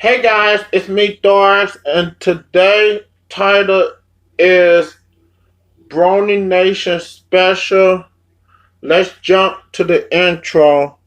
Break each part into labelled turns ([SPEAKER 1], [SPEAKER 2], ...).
[SPEAKER 1] Hey guys, it's me Doris, and today title is Brony Nation Special. Let's jump to the intro.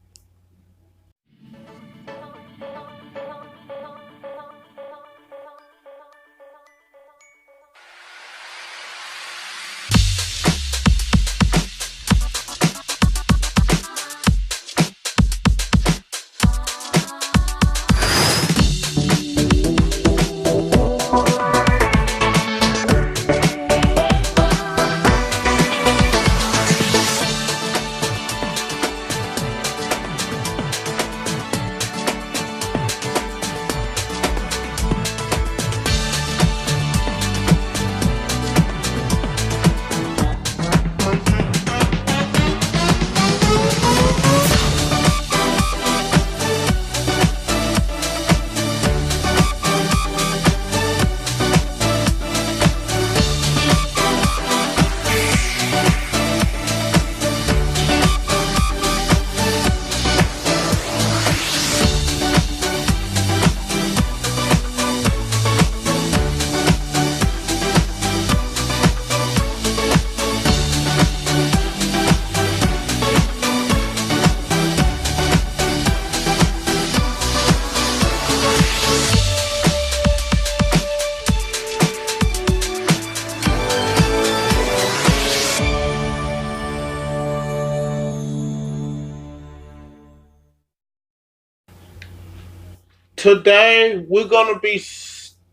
[SPEAKER 1] Today we're gonna be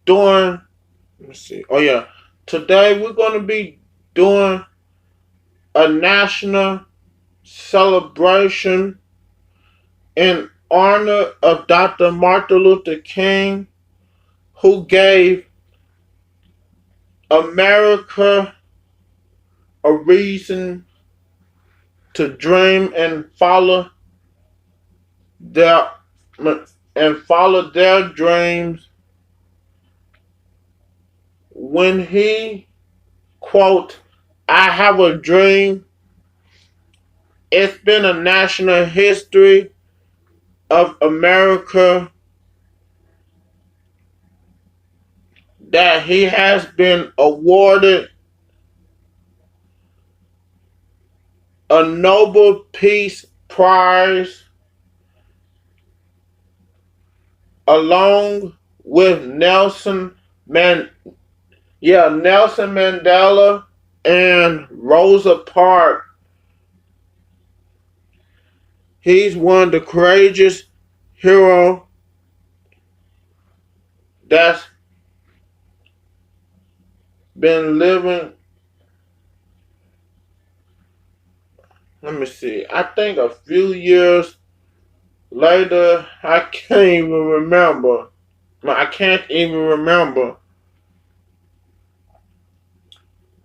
[SPEAKER 1] doing. Let me see. Oh yeah, today we're gonna be doing a national celebration in honor of Dr. Martin Luther King, who gave America a reason to dream their and follow their dreams when he quote, "I have a dream." It's been a national history of America that he has been awarded a Nobel Peace Prize along with Nelson Mandela and Rosa Parks. He's one of the courageous heroes that's been living. Let me see. I think a few years later, I can't even remember. I can't even remember.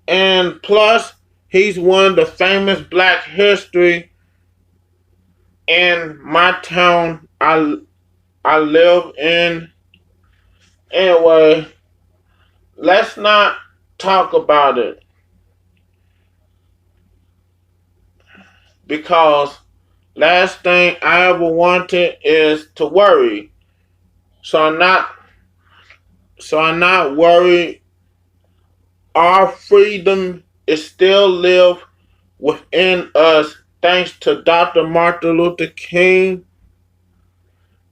[SPEAKER 1] And plus, he's one of the famous Black history in my town I live in. Anyway, let's not talk about it because last thing I ever wanted is to worry. So I'm not worried. Our freedom is still live within us thanks to Dr. Martin Luther King.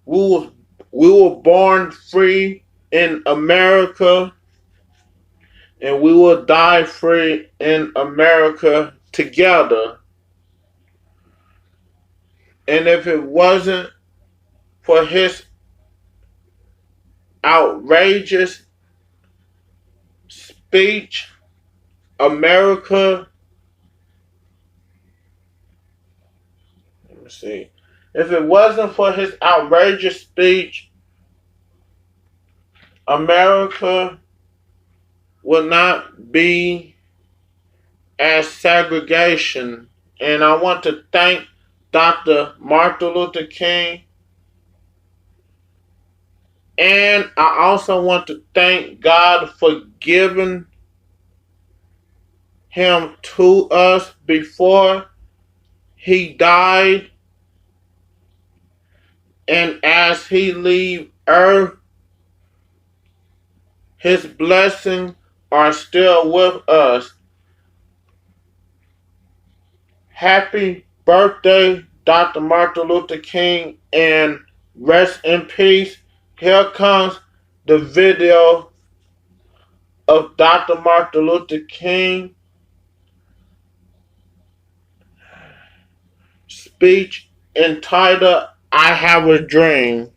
[SPEAKER 1] We were, we were born free in America and we will die free in America together. And if it wasn't for his outrageous speech, America, let me see. If it wasn't for his outrageous speech, America would not be as segregation. And I want to thank Dr. Martin Luther King. And I also want to thank God for giving him to us before he died. And as he leave earth, His blessings are still with us. Happy birthday, Dr. Martin Luther King, and rest in peace. Here comes the video of Dr. Martin Luther King speech entitled I Have a Dream.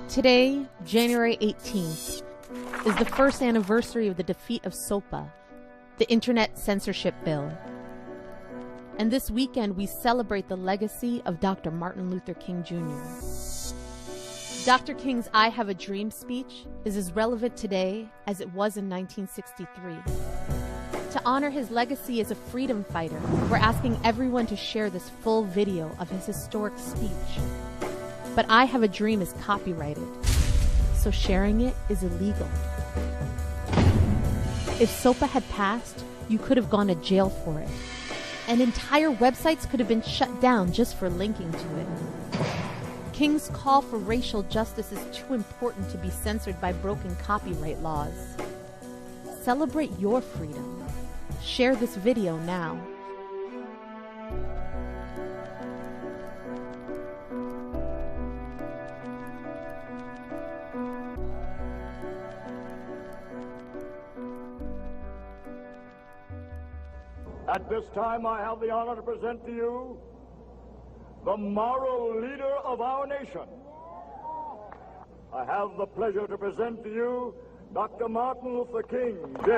[SPEAKER 2] Today, January 18th, is the first anniversary of the defeat of SOPA, the Internet Censorship Bill. And this weekend, we celebrate the legacy of Dr. Martin Luther King Jr. Dr. King's I Have a Dream speech is as relevant today as it was in 1963. To honor his legacy as a freedom fighter, we're asking everyone to share this full video of his historic speech. But I Have a Dream is copyrighted, so sharing it is illegal. If SOPA had passed, you could have gone to jail for it. And entire websites could have been shut down just for linking to it. King's call for racial justice is too important to be censored by broken copyright laws. Celebrate your freedom. Share this video now.
[SPEAKER 3] At this time, I have the honor to present to you the moral leader of our nation. I have the pleasure to present to you Dr. Martin Luther King, Jr.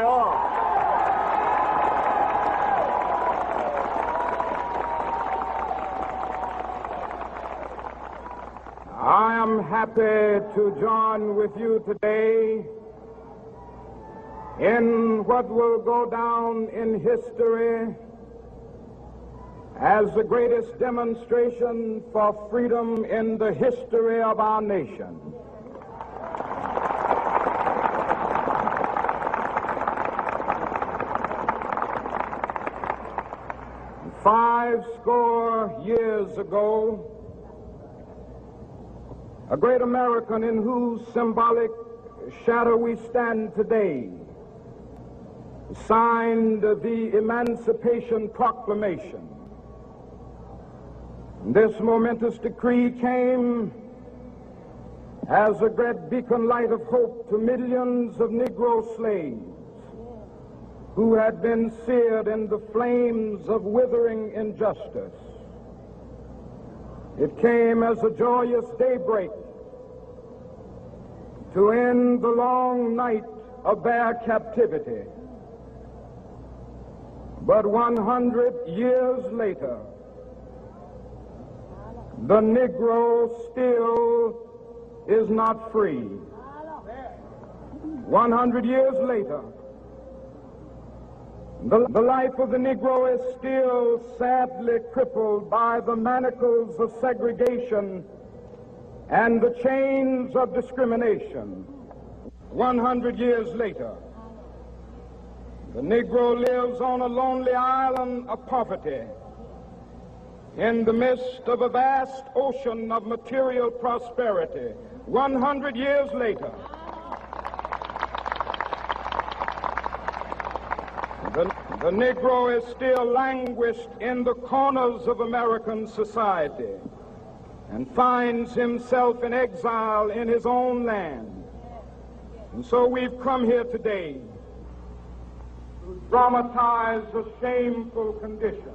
[SPEAKER 4] I am happy to join with you today in what will go down in history as the greatest demonstration for freedom in the history of our nation. Five score years ago, a great American in whose symbolic shadow we stand today signed the Emancipation Proclamation. This momentous decree came as a great beacon light of hope to millions of Negro slaves who had been seared in the flames of withering injustice. It came as a joyous daybreak to end the long night of their captivity. But 100 years later, the Negro still is not free. 100 years later, the life of the Negro is still sadly crippled by the manacles of segregation and the chains of discrimination. 100 years later, the Negro lives on a lonely island of poverty in the midst of a vast ocean of material prosperity. 100 years later, the Negro is still languished in the corners of American society and finds himself in exile in his own land. And so we've come here today to dramatize a shameful condition.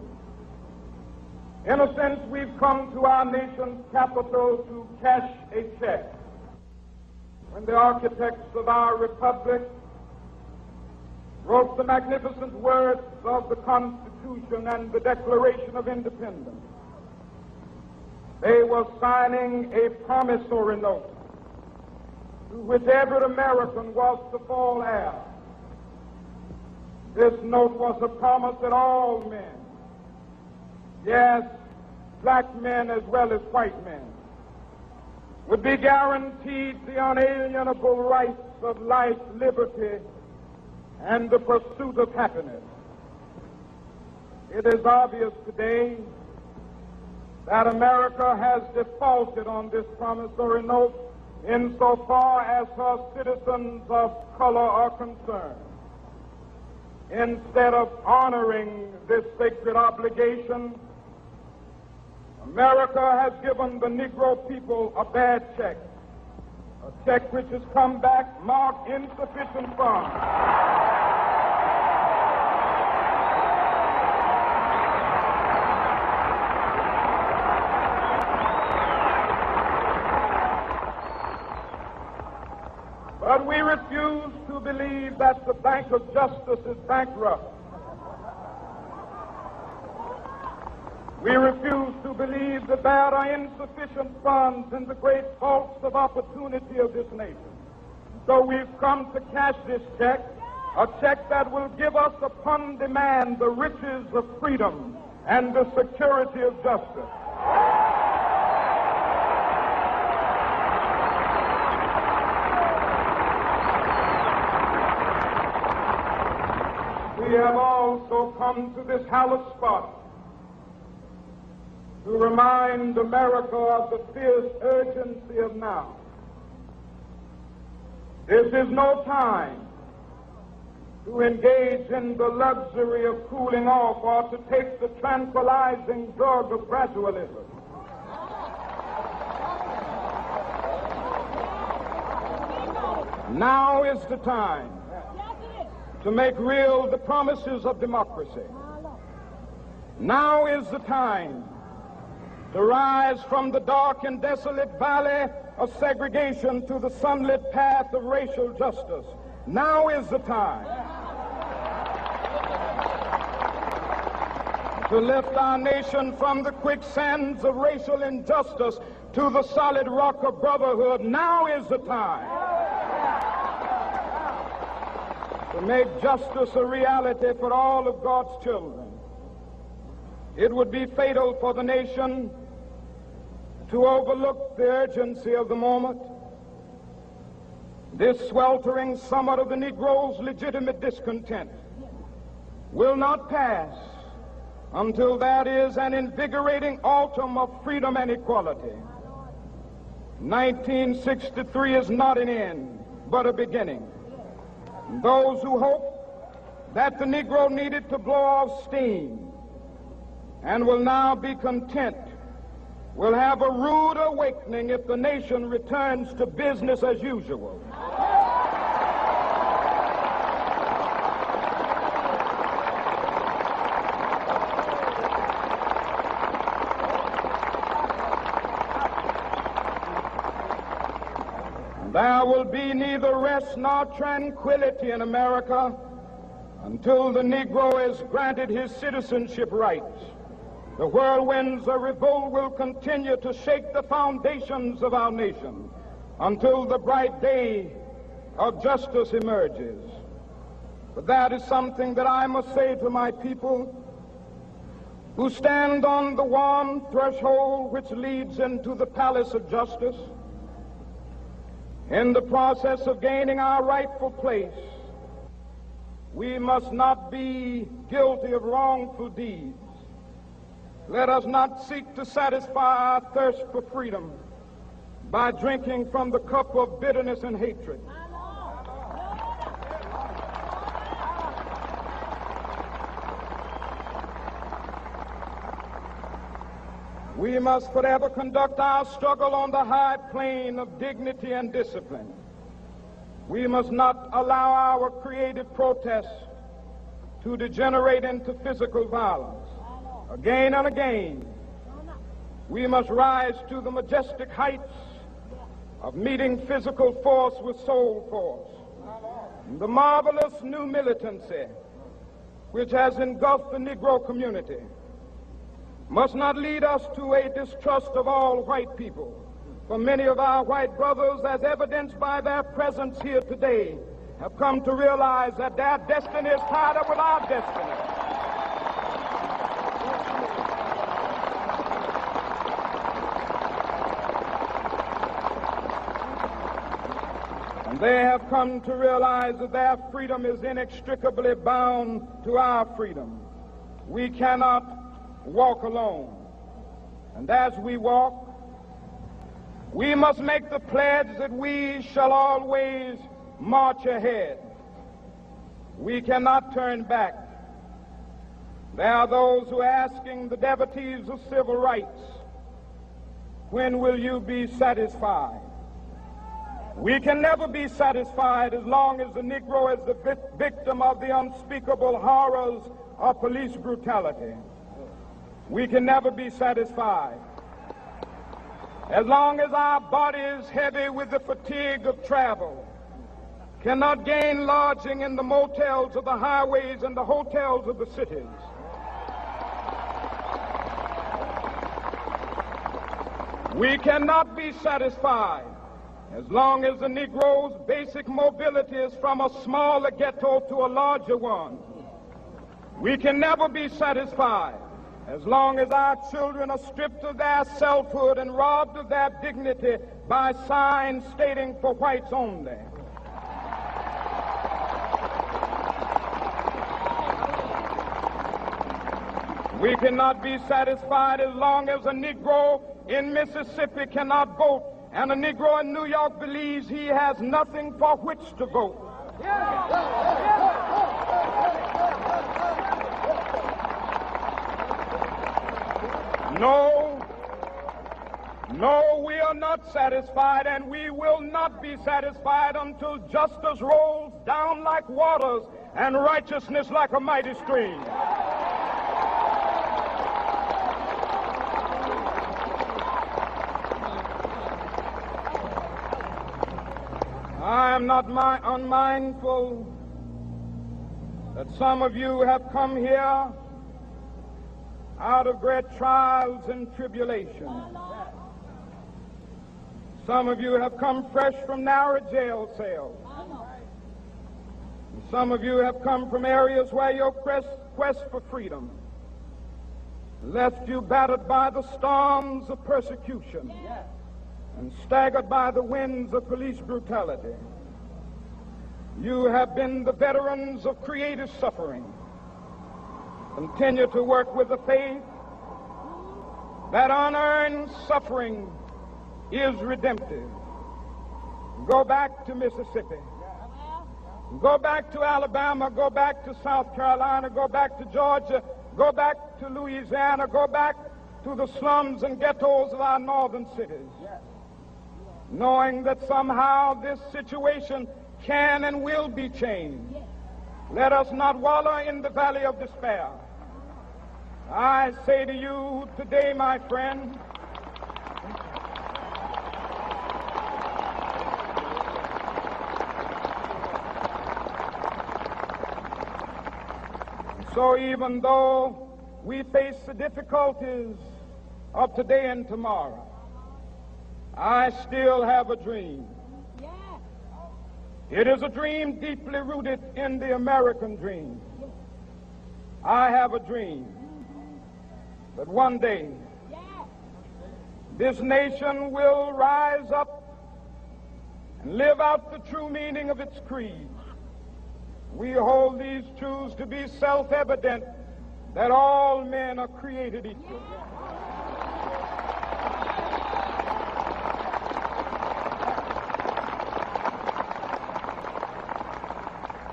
[SPEAKER 4] In a sense, we've come to our nation's capital to cash a check. When the architects of our republic wrote the magnificent words of the Constitution and the Declaration of Independence, they were signing a promissory note to which every American was to fall heir. This note was a promise that all men, yes, black men as well as white men, would be guaranteed the unalienable rights of life, liberty, and the pursuit of happiness. It is obvious today that America has defaulted on this promissory note insofar as her citizens of color are concerned. Instead of honoring this sacred obligation, America has given the Negro people a bad check, a check which has come back marked insufficient funds. But we refuse to believe that the Bank of Justice is bankrupt. We refuse to believe that there are insufficient funds in the great vaults of opportunity of this nation. So we've come to cash this check, a check that will give us upon demand the riches of freedom and the security of justice. We have also come to this hallowed spot to remind America of the fierce urgency of now. This is no time to engage in the luxury of cooling off or to take the tranquilizing drug of gradualism. Now is the time to make real the promises of democracy. Now is the time to rise from the dark and desolate valley of segregation to the sunlit path of racial justice. Now is the time to lift our nation from the quicksands of racial injustice to the solid rock of brotherhood. Now is the time to make justice a reality for all of God's children. It would be fatal for the nation to overlook the urgency of the moment. This sweltering summit of the Negro's legitimate discontent will not pass until there is an invigorating autumn of freedom and equality. 1963 is not an end, but a beginning. Those who hope that the Negro needed to blow off steam and will now be content will have a rude awakening if the nation returns to business as usual. There will be neither rest nor tranquility in America until the Negro is granted his citizenship rights. The whirlwinds of revolt will continue to shake the foundations of our nation until the bright day of justice emerges. But that is something that I must say to my people who stand on the warm threshold which leads into the palace of justice. In the process of gaining our rightful place, we must not be guilty of wrongful deeds. Let us not seek to satisfy our thirst for freedom by drinking from the cup of bitterness and hatred. We must forever conduct our struggle on the high plane of dignity and discipline. We must not allow our creative protests to degenerate into physical violence. Again and again, we must rise to the majestic heights of meeting physical force with soul force. The marvelous new militancy which has engulfed the Negro community must not lead us to a distrust of all white people. For many of our white brothers, as evidenced by their presence here today, have come to realize that their destiny is tied up with our destiny. And they have come to realize that their freedom is inextricably bound to our freedom. we cannot walk alone. And as we walk, we must make the pledge that we shall always march ahead. We cannot turn back. There are those who are asking the devotees of civil rights, when will you be satisfied? We can never be satisfied as long as the Negro is the victim of the unspeakable horrors of police brutality. We can never be satisfied. As long as our body is heavy with the fatigue of travel, cannot gain lodging in the motels of the highways and the hotels of the cities. We cannot be satisfied as long as the Negro's basic mobility is from a smaller ghetto to a larger one. We can never be satisfied as long as our children are stripped of their selfhood and robbed of their dignity by signs stating for whites only. We cannot be satisfied as long as a Negro in Mississippi cannot vote and a Negro in New York believes he has nothing for which to vote. No, we are not satisfied, and we will not be satisfied until justice rolls down like waters and righteousness like a mighty stream. I am not unmindful that some of you have come here out of great trials and tribulations. Some of you have come fresh from narrow jail cells. And some of you have come from areas where your quest for freedom left you battered by the storms of persecution and staggered by the winds of police brutality. You have been the veterans of creative suffering. Continue to work with the faith that unearned suffering is redemptive. Go back to Mississippi. Go back to Alabama. Go back to South Carolina. Go back to Georgia. Go back to Louisiana. Go back to the slums and ghettos of our northern cities. Knowing that somehow this situation can and will be changed. Let us not wallow in the valley of despair. I say to you today, my friend, so even though we face the difficulties of today and tomorrow, I still have a dream. It is a dream deeply rooted in the American dream. I have a dream that one day this nation will rise up and live out the true meaning of its creed. We hold these truths to be self-evident, that all men are created equal.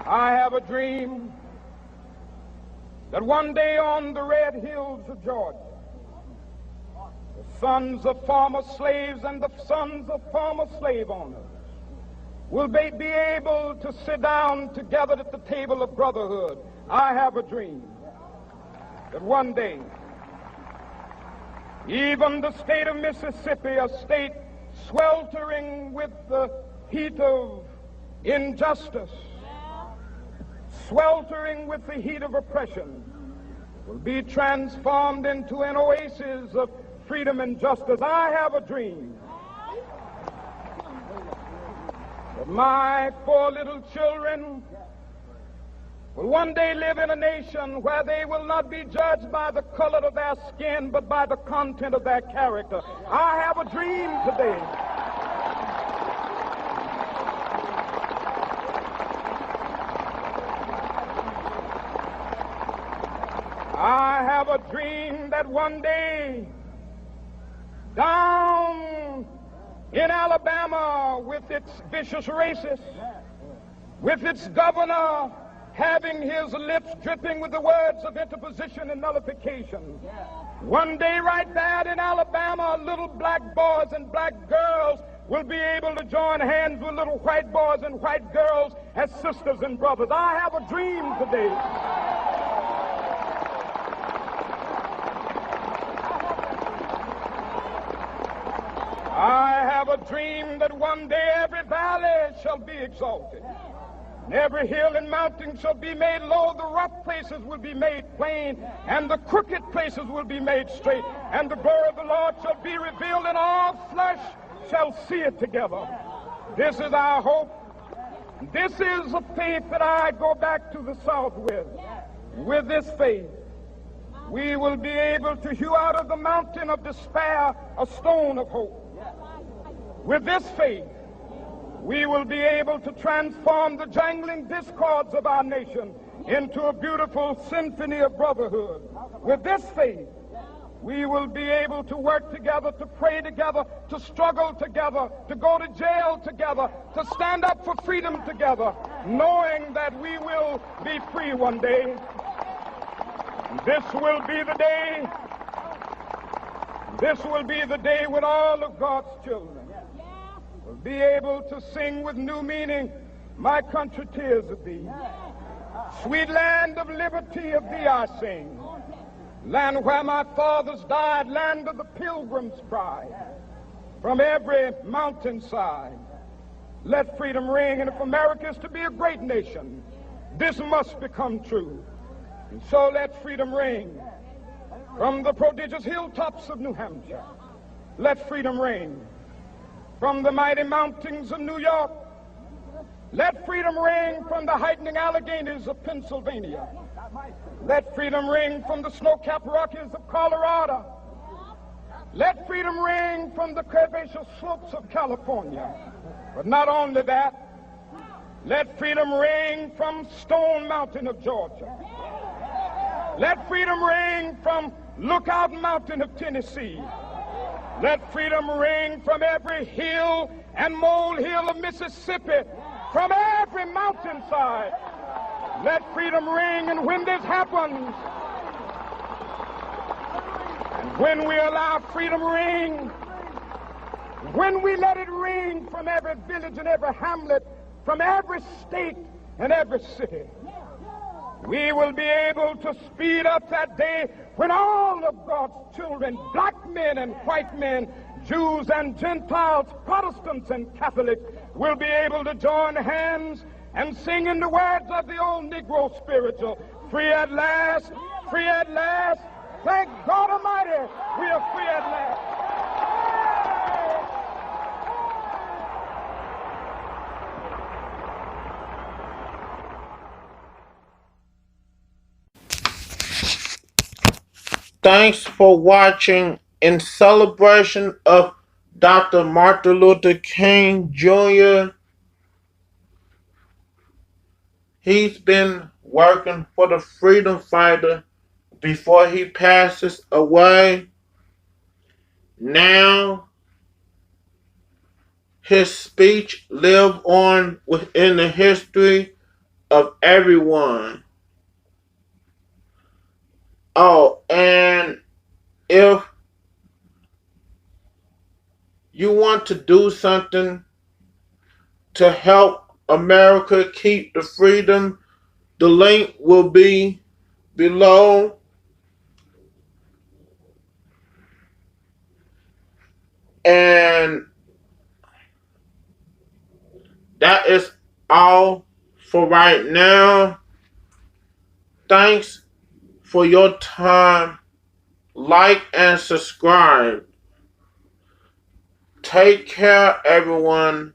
[SPEAKER 4] I have a dream that one day on the red hills of Georgia, the sons of former slaves and the sons of former slave owners will be able to sit down together at the table of brotherhood. I have a dream that one day even the state of Mississippi, a state sweltering with the heat of injustice, sweltering with the heat of oppression, will be transformed into an oasis of freedom and justice. I have a dream that my 4 little children will one day live in a nation where they will not be judged by the color of their skin, but by the content of their character. I have a dream today. I have a dream that one day, down in Alabama, with its vicious racists, with its governor having his lips dripping with the words of interposition and nullification, one day right there in Alabama, little black boys and black girls will be able to join hands with little white boys and white girls as sisters and brothers. I have a dream today. I have a dream that one day every valley shall be exalted, and every hill and mountain shall be made low. The rough places will be made plain, and the crooked places will be made straight. And the glory of the Lord shall be revealed, and all flesh shall see it together. This is our hope. This is a faith that I go back to the South with. With this faith, we will be able to hew out of the mountain of despair a stone of hope. With this faith, we will be able to transform the jangling discords of our nation into a beautiful symphony of brotherhood. With this faith, we will be able to work together, to pray together, to struggle together, to go to jail together, to stand up for freedom together, knowing that we will be free one day. This will be the day. This will be the day when all of God's children will be able to sing with new meaning, "My country, tears of thee. Sweet land of liberty, of thee I sing. Land where my fathers died, land of the pilgrim's pride. From every mountainside, let freedom ring. And if America is to be a great nation, this must become true. And so let freedom ring from the prodigious hilltops of New Hampshire. Let freedom ring from the mighty mountains of New York. Let freedom ring from the heightening Alleghanies of Pennsylvania. Let freedom ring from the snow-capped Rockies of Colorado. Let freedom ring from the curvaceous slopes of California. But not only that, let freedom ring from Stone Mountain of Georgia. Let freedom ring from Lookout Mountain of Tennessee. Let freedom ring from every hill and molehill of Mississippi, from every mountainside. Let freedom ring, and when this happens, and when we allow freedom ring, when we let it ring from every village and every hamlet, from every state and every city, we will be able to speed up that day when all of God's children, black men and white men, Jews and Gentiles, Protestants and Catholics, will be able to join hands and sing in the words of the old Negro spiritual, "Free at last, free at last. Thank God Almighty, we are free at last."
[SPEAKER 1] Thanks for watching. In celebration of Dr. Martin Luther King Jr., he's been working for the freedom fighter before he passes away. Now, his speech lives on within the history of everyone. Oh, and if you want to do something to help America keep the freedom, the link will be below. And that is all for right now. Thanks for your time. Like and subscribe. Take care, everyone.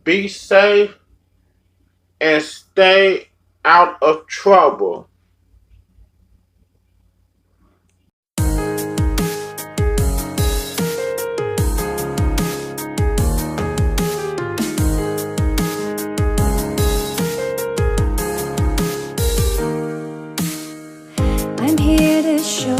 [SPEAKER 1] Be safe and stay out of trouble.
[SPEAKER 5] I'm here to show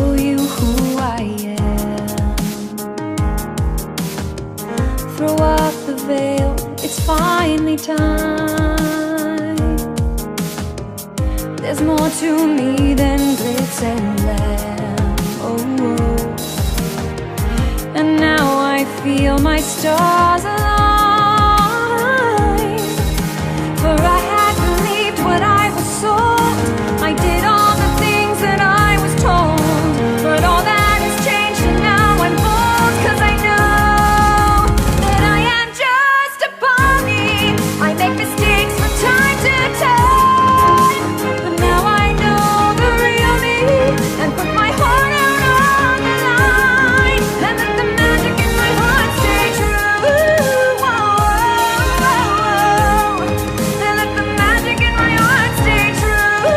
[SPEAKER 5] There's more to me than glitz and glam. Oh, oh. And now I feel my stars align. For I had believed what I was sold. I did all the things that I was told. But all that has changed and now I'm bold. 'Cause I know that I am just a pony. I make mistakes from time to time. But now I know the real me and put my heart out on the line. And let the magic in my heart stay true. And let the magic in my heart stay true.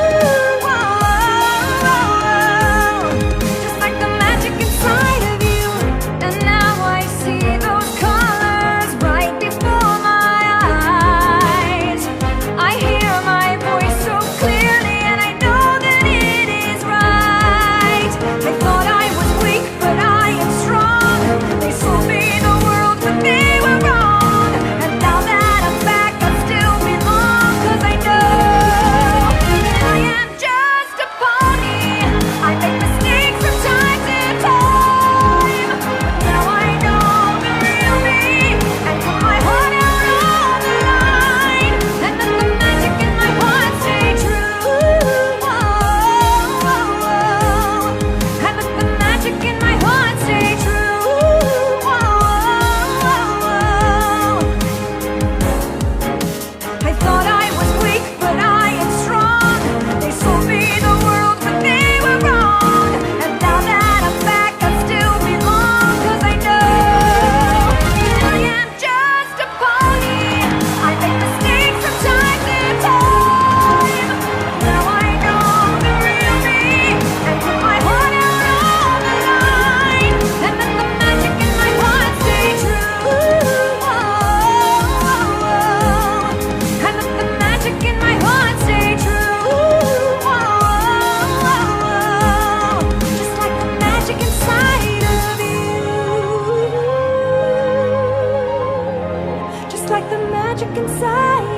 [SPEAKER 5] Just like the magic inside of you. And now I see those colors right before my eyes. I hear my voice so clearly and I know that it is right. I thought I was weak, but I am strong. They sold me the world, but they were wrong. And now that I'm back, I still belong. 'Cause I know that I am just a pony. I make mistakes from time to time. Now I know the real me and put my heart out on the line. And let the magic in my heart stay true. And let the magic in my heart stay true. I thought I was weak, but I am strong. They sold me the world, but they were wrong. And now that I'm back, I still belong. 'Cause I know that I am just a pony. I make mistakes from time to time. Now I know the real me and put my heart out on the line. And let the magic in my heart stay true. And let the magic in my heart stay true. Just like the magic inside of you. Just like the magic inside